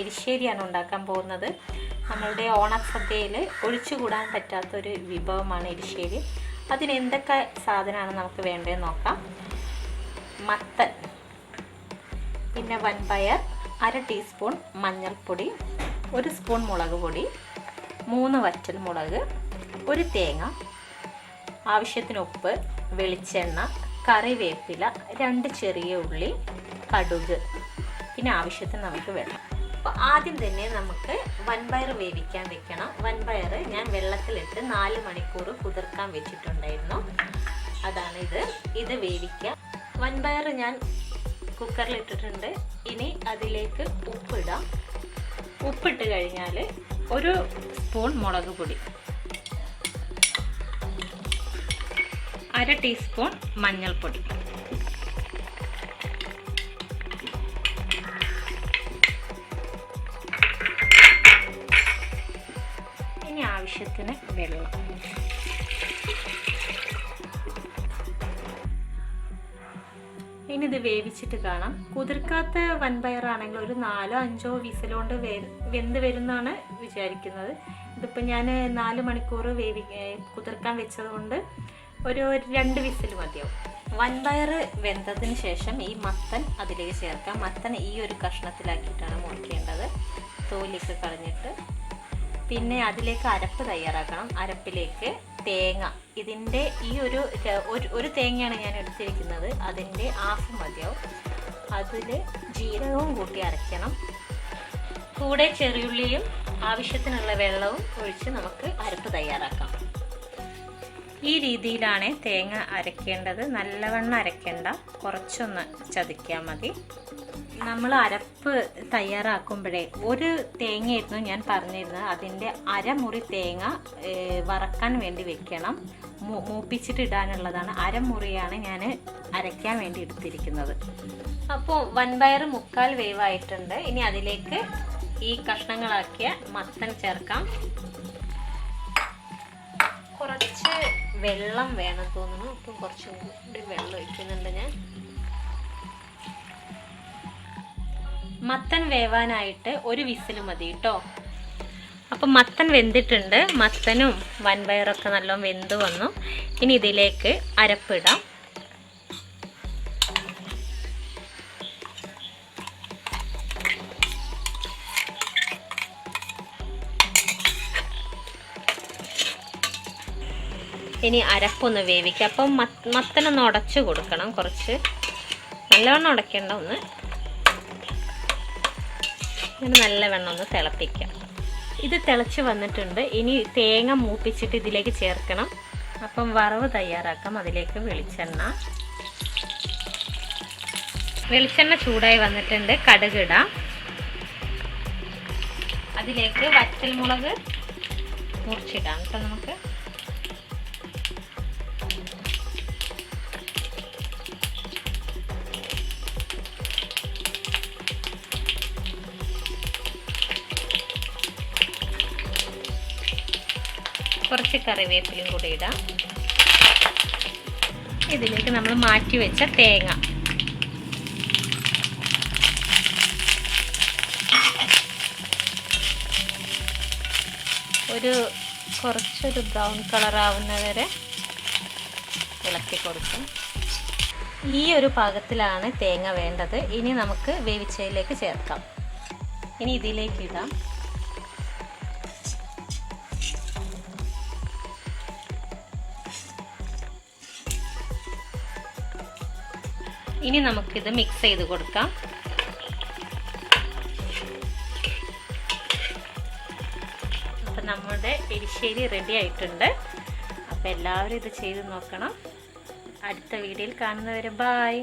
എരിശ്ശേരിയാണ് ഉണ്ടാക്കാൻ പോകുന്നത്. നമ്മളുടെ ഓണസദ്യയിൽ ഒഴിച്ചുകൂടാൻ പറ്റാത്തൊരു വിഭവമാണ് എരിശ്ശേരി. അതിന് എന്തൊക്കെ സാധനമാണ് നമുക്ക് വേണ്ടതെന്ന് നോക്കാം. മത്തൻ, പിന്നെ വൻപയർ, 1/2 ടീസ്പൂൺ മഞ്ഞൾപ്പൊടി, 1 സ്പൂൺ മുളക് പൊടി, 3 വറ്റൽമുളക്, 1 തേങ്ങ, ആവശ്യത്തിന് ഉപ്പ്, വെളിച്ചെണ്ണ, കറിവേപ്പില, 2 ചെറിയ ഉള്ളി, കടുക്, പിന്നെ ആവശ്യത്തിന് നമുക്ക് വെള്ളം. അപ്പോൾ ആദ്യം തന്നെ നമുക്ക് വൻപയർ വേവിക്കാൻ വെക്കണം. വൻപയർ ഞാൻ വെള്ളത്തിലിട്ട് 4 മണിക്കൂർ കുതിർക്കാൻ വെച്ചിട്ടുണ്ടായിരുന്നു. അതാണ് ഇത് വേവിക്കുക. വൻപയർ ഞാൻ കുക്കറിലിട്ടിട്ടുണ്ട്. ഇനി അതിലേക്ക് ഉപ്പിടാം. ഉപ്പിട്ട് കഴിഞ്ഞാൽ 1 സ്പൂൺ മുളക് പൊടി, 1/2 ടീസ്പൂൺ മഞ്ഞൾപ്പൊടി, ഇനി ആവശ്യത്തിന് വെള്ളം. ഇനി ഇത് വേവിച്ചിട്ട് കാണാം. കുതിർക്കാത്ത വൻപയറാണെങ്കിൽ ഒരു 4-5 വിസിലുകൊണ്ട് വെന്ത് വരുന്നാണ് വിചാരിക്കുന്നത്. ഇതിപ്പോൾ ഞാൻ 4 മണിക്കൂർ കുതിർക്കാൻ വെച്ചതുകൊണ്ട് ഒരു 2 വിസിൽ മതിയാവും. വൻപയർ വെന്തതിന് ശേഷം ഈ മത്തൻ അതിലേക്ക് ചേർക്കാം. മത്തൻ ഈ ഒരു കഷ്ണത്തിലാക്കിയിട്ടാണ് മുറിക്കേണ്ടത്, തോലിയൊക്കെ കളഞ്ഞിട്ട്. പിന്നെ അതിലേക്ക് അരപ്പ് തയ്യാറാക്കണം. അരപ്പിലേക്ക് തേങ്ങ, ഇതിൻ്റെ ഈ ഒരു തേങ്ങയാണ് ഞാൻ എടുത്തിരിക്കുന്നത്, അതിൻ്റെ ഹാഫ് മതിയാവും. അതിൽ ജീരകവും കൂട്ടി അരയ്ക്കണം. കൂടെ ചെറിയുള്ളിയും ആവശ്യത്തിനുള്ള വെള്ളവും ഒഴിച്ച് നമുക്ക് അരപ്പ് തയ്യാറാക്കാം. ഈ രീതിയിലാണ് തേങ്ങ അരയ്ക്കേണ്ടത്. നല്ലവണ്ണം അരയ്ക്കേണ്ട, കുറച്ചൊന്ന് ചതയ്ക്കാൻ മതി. നമ്മൾ അരപ്പ് തയ്യാറാക്കുമ്പോഴേ ഒരു തേങ്ങയായിരുന്നു ഞാൻ പറഞ്ഞിരുന്നത്, അതിൻ്റെ അരമുറി തേങ്ങ വറക്കാൻ വേണ്ടി വെക്കണം. മൂപ്പിച്ചിട്ട് ഇടാനുള്ളതാണ്. അരമുറിയാണ് ഞാൻ അരയ്ക്കാൻ വേണ്ടി എടുത്തിരിക്കുന്നത്. അപ്പോൾ വൻപയർ 3/4 വേവായിട്ടുണ്ട്. ഇനി അതിലേക്ക് ഈ കഷ്ണങ്ങളാക്കിയ മത്തൻ ചേർക്കാം. കുറച്ച് വെള്ളം വേണം തോന്നുന്നു. അപ്പം കുറച്ചും കൂടി വെള്ളം ഒഴിക്കുന്നുണ്ട് ഞാൻ. മത്തൻ വേവാനായിട്ട് 1 വിസിൽ മതി കേട്ടോ. അപ്പം മത്തൻ വെന്തിട്ടുണ്ട്. മത്തനും വൻപയറൊക്കെ നല്ലോണം വെന്ത് വന്നു. ഇനി ഇതിലേക്ക് അരപ്പിടാം. ഇനി അരപ്പൊന്ന് വേവിക്കുക. അപ്പം മത്തനൊന്ന് ഉടച്ചു കൊടുക്കണം. കുറച്ച് നല്ലവണ്ണം ഉടയ്ക്കേണ്ട, ഒന്ന് നല്ലവണ്ണം ഒന്ന് തിളപ്പിക്കാം. ഇത് തിളച്ച് വന്നിട്ടുണ്ട്. ഇനി തേങ്ങ മൂപ്പിച്ചിട്ട് ഇതിലേക്ക് ചേർക്കണം. അപ്പം വറവ് തയ്യാറാക്കാം. അതിലേക്ക് വെളിച്ചെണ്ണ ചൂടായി വന്നിട്ടുണ്ട്. കടുക് ഇടാം. അതിലേക്ക് വറ്റൽമുളക് മുറിച്ചിടാം കേട്ടോ. നമുക്ക് കുറച്ച് കറിവേപ്പിലയും കൂടി ഇടാം. ഇതിലേക്ക് നമ്മൾ മാറ്റി വെച്ച തേങ്ങ, കുറച്ചൊരു ബ്രൗൺ കളർ ആവുന്നവരെ ഇളക്കി കൊടുക്കും. ഈ ഒരു പാകത്തിലാണ് തേങ്ങ വേണ്ടത്. ഇനി നമുക്ക് വേവിച്ചതിലേക്ക് ചേർക്കാം. ഇനി ഇതിലേക്ക് ഇടാം. ഇനി നമുക്കിത് മിക്സ് ചെയ്ത് കൊടുക്കാം. അപ്പം നമ്മുടെ എരിശ്ശേരി റെഡി ആയിട്ടുണ്ട്. അപ്പോൾ എല്ലാവരും ഇത് ചെയ്ത് നോക്കണം. അടുത്ത വീഡിയോയിൽ കാണുന്നവരെ ബായ്.